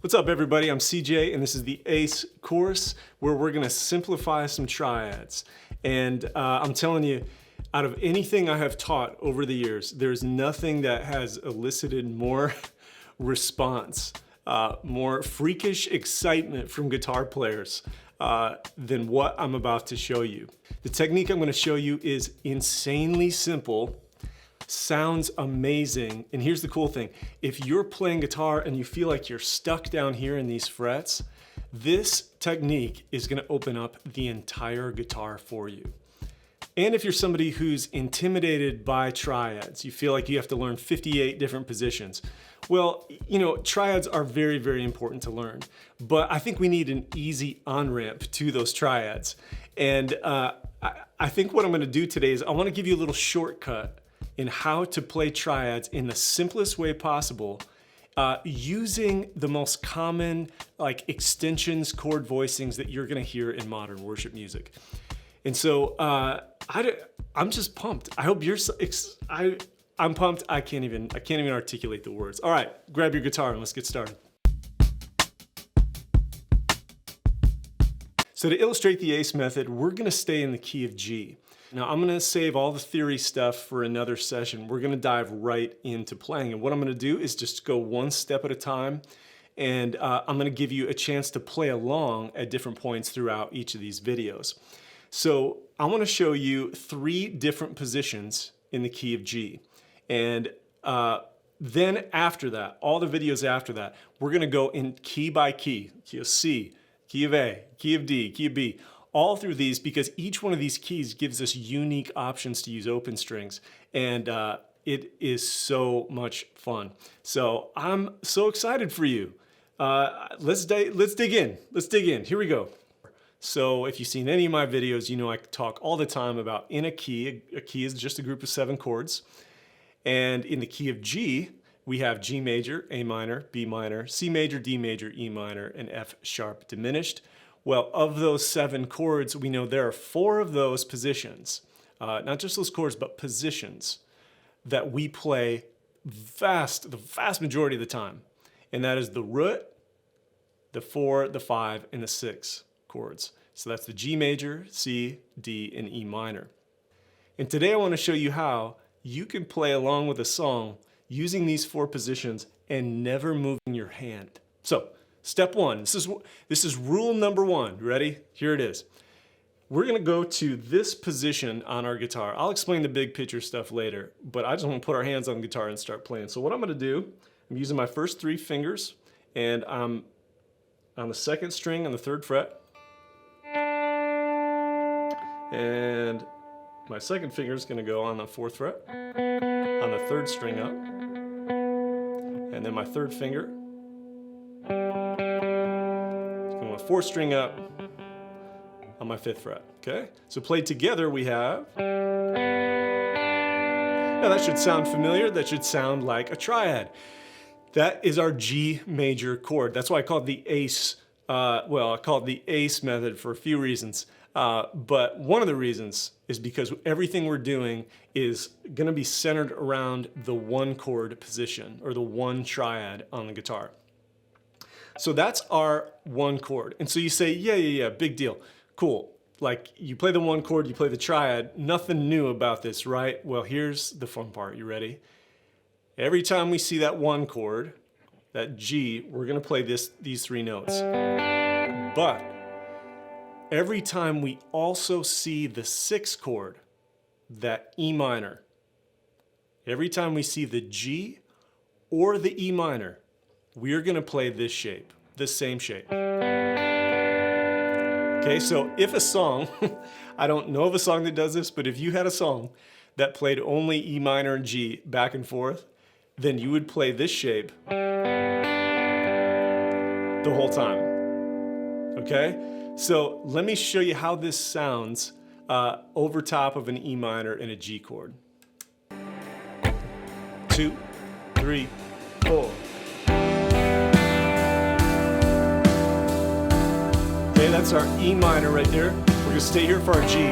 What's up, everybody? I'm CJ, and this is the ACE course where we're going to simplify some triads. And I'm telling you, out of anything I have taught over the years, there's nothing that has elicited more response, more freakish excitement from guitar players than what I'm about to show you. The technique I'm going to show you is insanely simple, sounds amazing, and here's the cool thing. If you're playing guitar and you feel like you're stuck down here in these frets, this technique is going to open up the entire guitar for you. And if you're somebody who's intimidated by triads, you feel like you have to learn 58 different positions, well, you know, triads are very, very important to learn, but I think we need an easy on-ramp to those triads. And I think what I'm going to do today is I want to give you a little shortcut in how to play triads in the simplest way possible, using the most common like extensions, chord voicings that you're going to hear in modern worship music. And so I'm just pumped. I hope you're. I'm pumped. I can't even articulate the words. All right, grab your guitar and let's get started. So to illustrate the ACE method, we're going to stay in the key of G. Now I'm going to save all the theory stuff for another session. We're going to dive right into playing. And what I'm going to do is just go one step at a time. And I'm going to give you a chance to play along at different points throughout each of these videos. So I want to show you 3 different positions in the key of G. And then after that, all the videos after that, we're going to go in key by key. Key of C, key of A, key of D, key of B. All through these, because each one of these keys gives us unique options to use open strings, and it is so much fun. So I'm so excited for you. Let's dig in. Here we go. So if you've seen any of my videos, you know I talk all the time about in a key. A key is just a group of 7 chords, and in the key of G, we have G major, A minor, B minor, C major, D major, E minor, and F sharp diminished. Well, of those 7 chords, we know there are 4 of those positions, not just those chords, but positions that we play the vast majority of the time. And that is the root, the 4, the 5, and the 6 chords. So that's the G major, C, D, and E minor. And today I want to show you how you can play along with a song using these 4 positions and never moving your hand. So, step 1, this is rule number 1. Ready? Here it is. We're going to go to this position on our guitar. I'll explain the big picture stuff later, but I just want to put our hands on the guitar and start playing. So what I'm going to do, I'm using my first 3 fingers, and I'm on the 2nd string on the 3rd fret. And my 2nd finger is going to go on the 4th fret, on the 3rd string up, and then my 3rd finger 4th string up on my 5th fret, okay? So played together we have, now that should sound familiar, that should sound like a triad. That is our G major chord. That's why I call it the ACE, I call it the ACE method for a few reasons. But one of the reasons is because everything we're doing is gonna be centered around the 1 chord position, or the 1 triad on the guitar. So that's our 1 chord. And so you say, yeah, big deal. Cool. Like you play the 1 chord, you play the triad, nothing new about this, right? Well, here's the fun part. You ready? Every time we see that 1 chord, that G, we're going to play these 3 notes. But every time we also see the 6th chord, that E minor, every time we see the G or the E minor, we're going to play this shape, this same shape. Okay, so if a song, I don't know of a song that does this, but if you had a song that played only E minor and G back and forth, then you would play this shape the whole time. Okay, so let me show you how this sounds over top of an E minor and a G chord. 2, 3, 4. Okay, that's our E minor right there. We're gonna stay here for our G.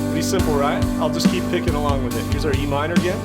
Pretty simple, right? I'll just keep picking along with it. Here's our E minor again.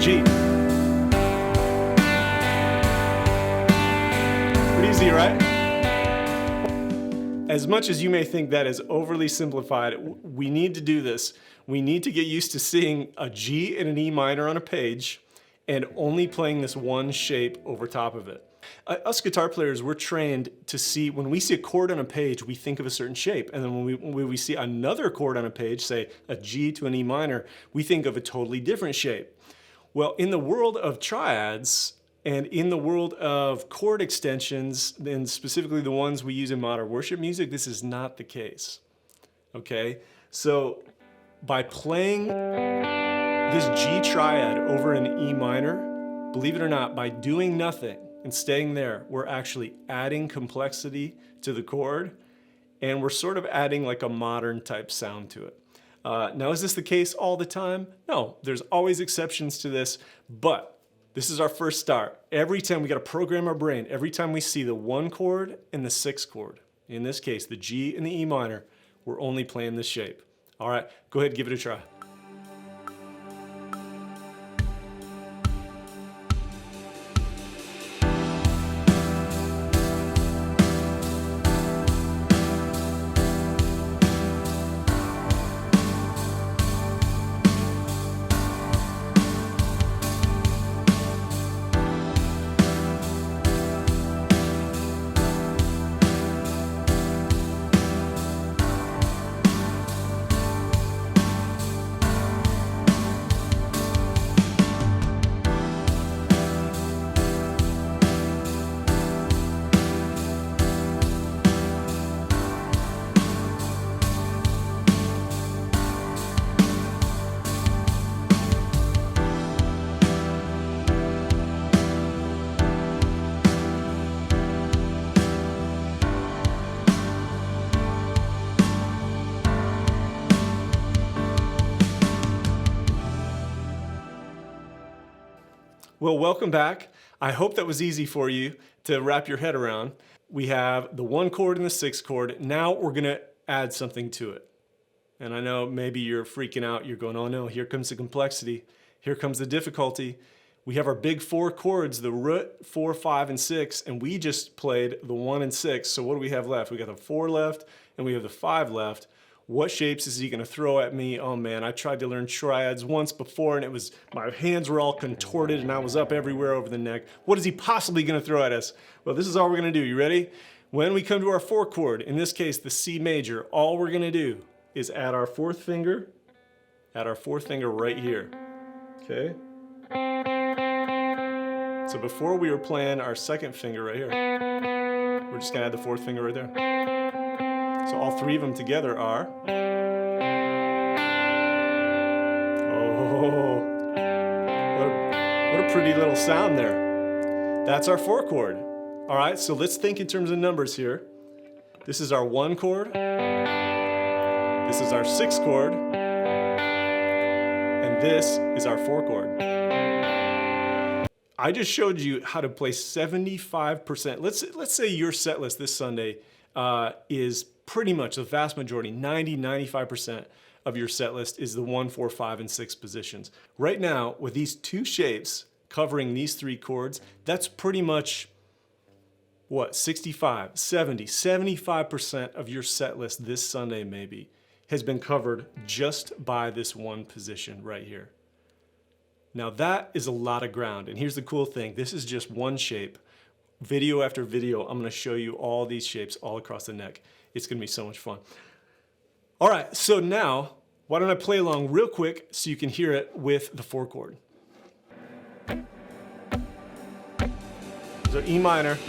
G. Pretty easy, right? As much as you may think that is overly simplified, we need to do this. We need to get used to seeing a G and an E minor on a page and only playing this one shape over top of it. Us guitar players, we're trained to see, when we see a chord on a page, we think of a certain shape. And then when we see another chord on a page, say a G to an E minor, we think of a totally different shape. Well, in the world of triads, and in the world of chord extensions, and specifically the ones we use in modern worship music, this is not the case, okay? So by playing this G triad over an E minor, believe it or not, by doing nothing and staying there, we're actually adding complexity to the chord, and we're sort of adding like a modern type sound to it. Now, is this the case all the time? No, there's always exceptions to this, but this is our first start. Every time we got to program our brain, every time we see the 1 chord and the 6 chord, in this case, the G and the E minor, we're only playing this shape. All right, go ahead and give it a try. Well, welcome back. I hope that was easy for you to wrap your head around. We have the 1 chord and the 6 chord. Now we're gonna add something to it. And I know maybe you're freaking out. You're going, oh no, here comes the complexity. Here comes the difficulty. We have our big 4 chords, the root, 4, 5, and 6, and we just played the 1 and 6. So what do we have left? We got the 4 left and we have the 5 left. What shapes is he gonna throw at me? Oh man, I tried to learn triads once before and it was, my hands were all contorted and I was up everywhere over the neck. What is he possibly gonna throw at us? Well, this is all we're gonna do. You ready? When we come to our 4 chord, in this case, the C major, all we're gonna do is add our 4th finger right here, okay? So before we were playing our 2nd finger right here, we're just gonna add the 4th finger right there. So all 3 of them together are, oh, what a pretty little sound there. That's our 4 chord. All right, so let's think in terms of numbers here. This is our 1 chord, this is our 6 chord, and this is our 4 chord. I just showed you how to play 75%. Let's say your set list this Sunday is pretty much the vast majority, 90–95% of your set list is the 1, 4, 5, and 6 positions. Right now, with these 2 shapes covering these 3 chords, that's pretty much, what, 65, 70, 75% of your set list this Sunday maybe has been covered just by this one position right here. Now that is a lot of ground, and here's the cool thing, this is just one shape. Video after video, I'm gonna show you all these shapes all across the neck. It's gonna be so much fun. All right, so now, why don't I play along real quick so you can hear it with the 4 chord. So E minor.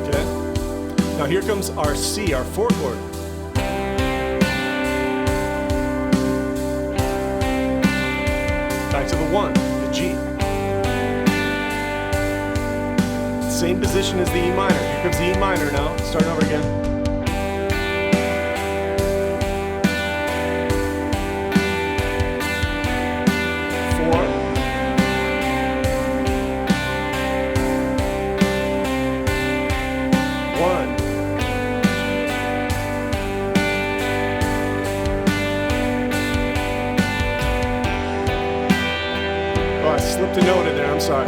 Okay. Now here comes our C, our 4 chord. Back to the 1, the G. Same position as the E minor. Here comes the E minor now. Starting over again. Slipped a note in there, I'm sorry.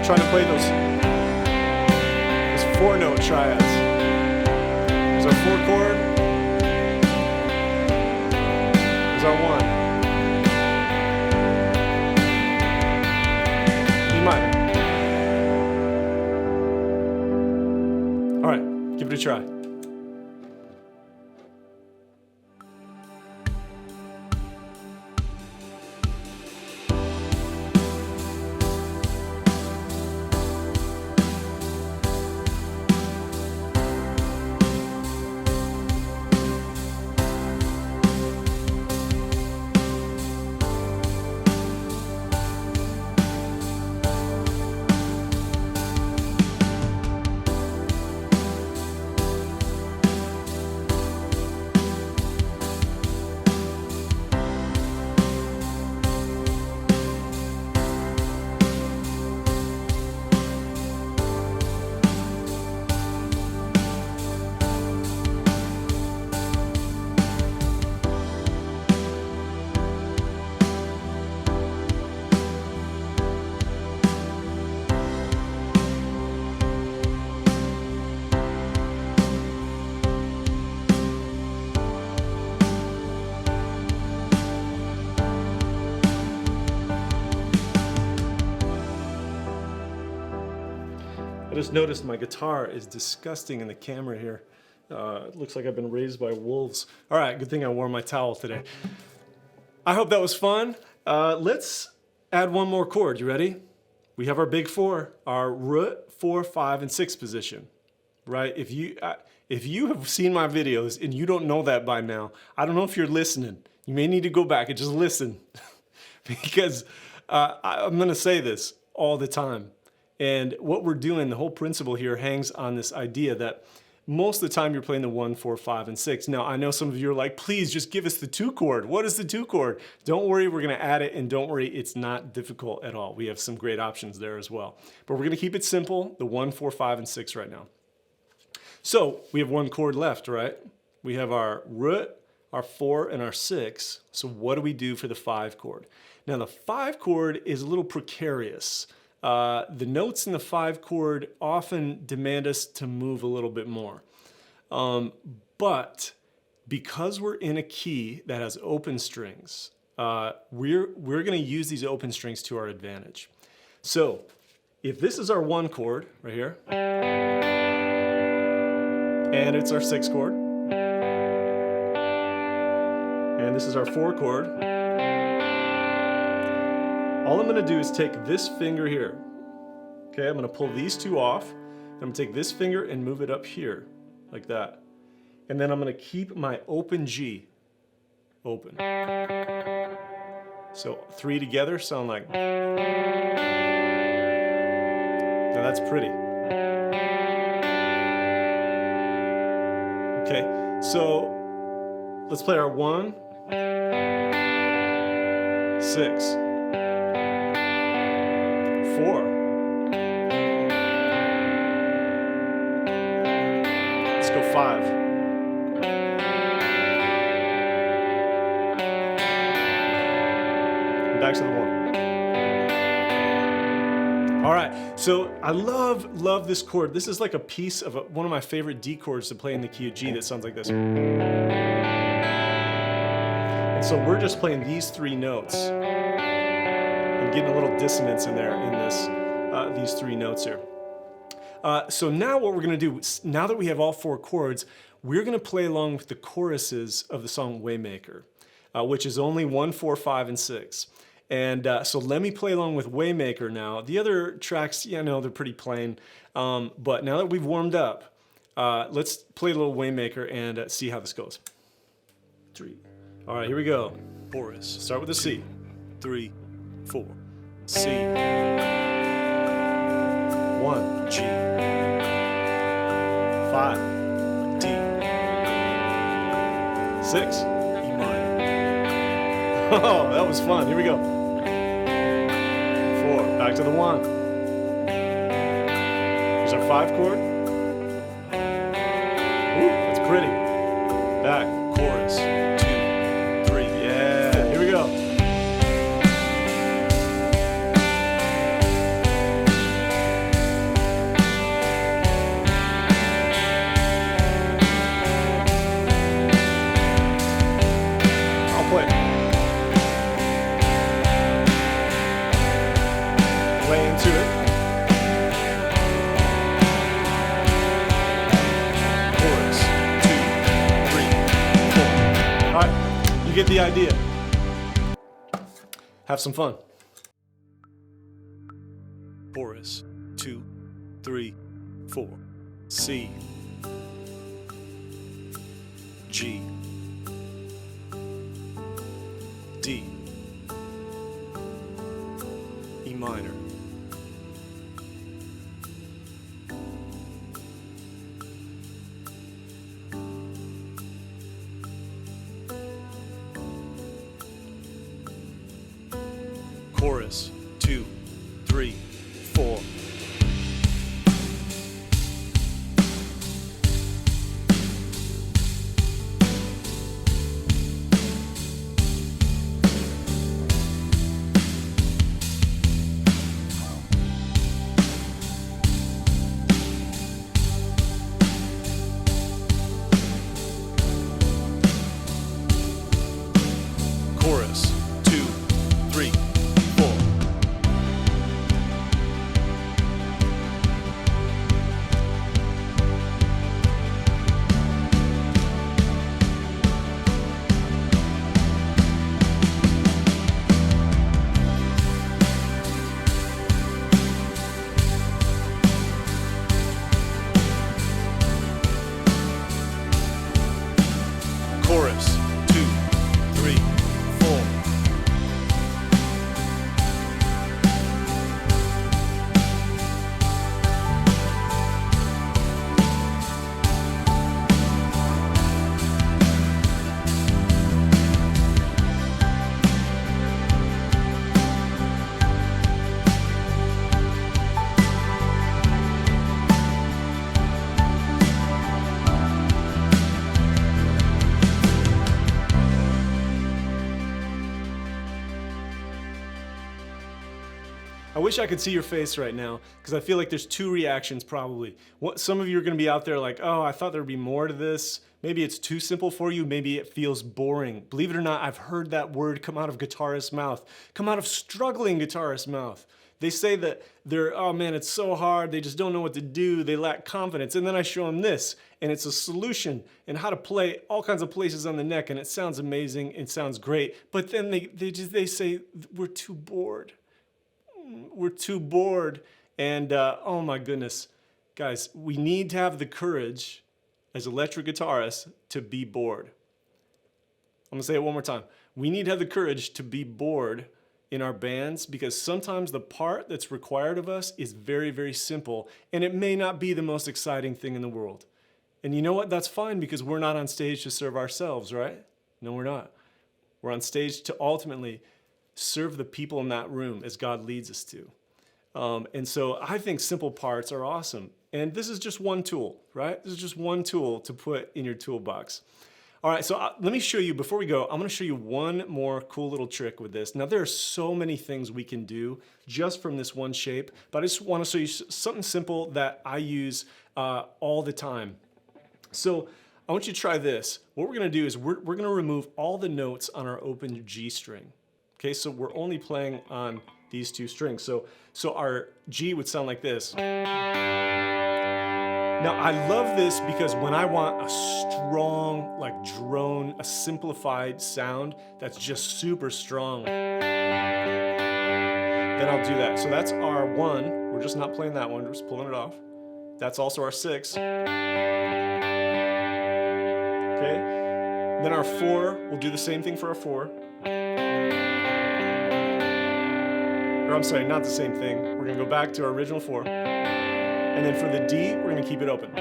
Trying to play those 4-note triads. There's our 4 chord. There's our 1. E minor. All right, give it a try. I just noticed my guitar is disgusting in the camera here. It looks like I've been raised by wolves. All right, good thing I wore my towel today. I hope that was fun. Let's add one more chord. You ready? We have our big 4, our root 4, 5, and 6 position, right? If you have seen my videos and you don't know that by now, I don't know if you're listening. You may need to go back and just listen because I'm gonna say this all the time. And what we're doing, the whole principle here hangs on this idea that most of the time you're playing the 1, 4, 5, and 6. Now, I know some of you are like, please just give us the 2 chord. What is the 2 chord? Don't worry, we're gonna add it, and don't worry, it's not difficult at all. We have some great options there as well. But we're gonna keep it simple, the 1, 4, 5, and 6 right now. So we have 1 chord left, right? We have our root, our 4, and our 6. So what do we do for the 5 chord? Now the 5 chord is a little precarious. The notes in the 5 chord often demand us to move a little bit more. But because we're in a key that has open strings, we're going to use these open strings to our advantage. So if this is our 1 chord right here, and it's our 6 chord, and this is our 4 chord, all I'm gonna do is take this finger here. Okay, I'm gonna pull these 2 off. I'm gonna take this finger and move it up here, like that. And then I'm gonna keep my open G open. So 3 together sound like. Now that's pretty. Okay, so let's play our 1, 6. 4. Let's go 5. And back to the 1. All right, so I love this chord. This is like a piece of one of my favorite D chords to play in the key of G that sounds like this. And so we're just playing these 3 notes. Getting a little dissonance in there in these 3 notes here. So now what we're going to do, now that we have all 4 chords, we're going to play along with the choruses of the song Waymaker, which is only 1, 4, 5, and 6. And so let me play along with Waymaker now. The other tracks, yeah, no, they're pretty plain. But now that we've warmed up, let's play a little Waymaker and see how this goes. 3. All right, here we go. Chorus. Start with a C. 3, 4, C, 1, G, 5, D, 6, E minor. Oh, that was fun. Here we go. 4, back to the 1. Here's our 5 chord. Ooh, that's pretty. Back, chorus, 2, 3, yeah, here we go. get the idea. Have some fun. Chorus, 2, 3, 4. C, G, D, E minor, chorus, 2, 3, 4. Chorus, 2, 3, 4. Chorus, 2, 3, 4. I wish I could see your face right now, because I feel like there's two reactions probably. Some of you are going to be out there like, oh, I thought there'd be more to this. Maybe it's too simple for you. Maybe it feels boring. Believe it or not, I've heard that word come out of guitarists' mouth, come out of struggling guitarists' mouth. They say that they're, oh man, it's so hard. They just don't know what to do. They lack confidence. And then I show them this, and it's a solution and how to play all kinds of places on the neck. And it sounds amazing. It sounds great. But then they say, we're too bored. We're too bored. And oh my goodness, guys, we need to have the courage as electric guitarists to be bored. I'm gonna say it one more time. We need to have the courage to be bored in our bands, because sometimes the part that's required of us is very, very simple, and it may not be the most exciting thing in the world. And you know what? That's fine, because we're not on stage to serve ourselves, right? No, we're not. We're on stage to ultimately serve the people in that room as God leads us to. And so I think simple parts are awesome. And this is just one tool, right? This is just one tool to put in your toolbox. All right, so let me show you, before we go, I'm gonna show you one more cool little trick with this. Now, there are so many things we can do just from this one shape, but I just wanna show you something simple that I use all the time. So I want you to try this. What we're gonna do is we're gonna remove all the notes on our open G string. Okay, so we're only playing on these two strings. So our G would sound like this. Now, I love this because when I want a strong, like drone, a simplified sound that's just super strong, then I'll do that. So that's our 1. We're just not playing that one, we're just pulling it off. That's also our 6. Okay, then our 4, we'll do the same thing for our 4. Or I'm sorry, not the same thing. We're gonna go back to our original 4. And then for the D, we're gonna keep it open.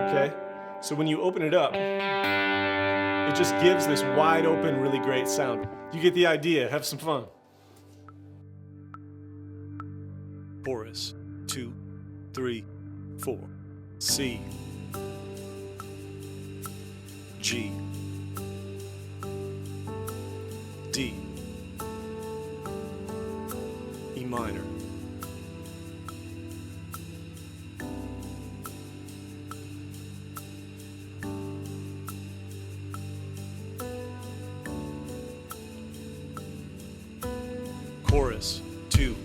Okay? So when you open it up, it just gives this wide open, really great sound. You get the idea, have some fun. Chorus, 2, 3, 4. C, G, D, E minor, chorus, 2,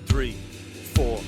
3, 4.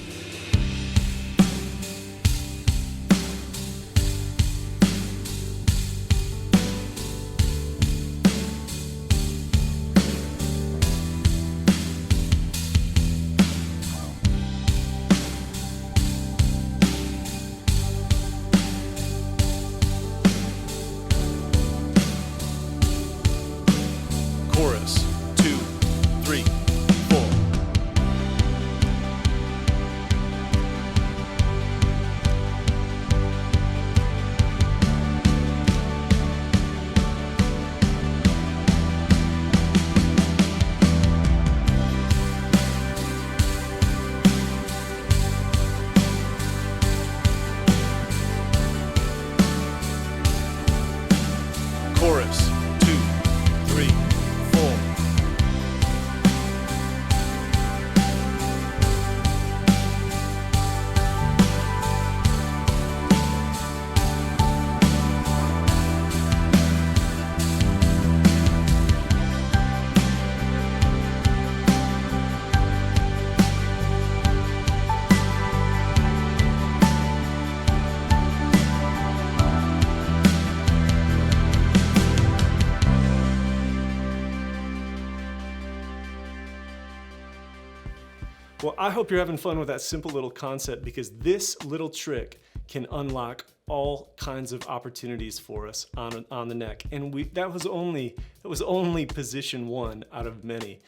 Well, I hope you're having fun with that simple little concept, because this little trick can unlock all kinds of opportunities for us on the neck. And that was only position 1 out of many.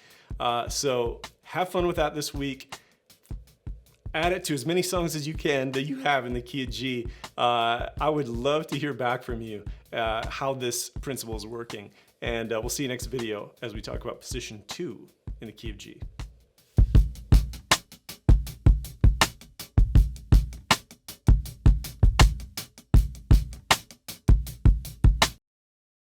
So have fun with that this week. Add it to as many songs as you can that you have in the key of G. I would love to hear back from you how this principle is working. And we'll see you next video as we talk about position 2 in the key of G.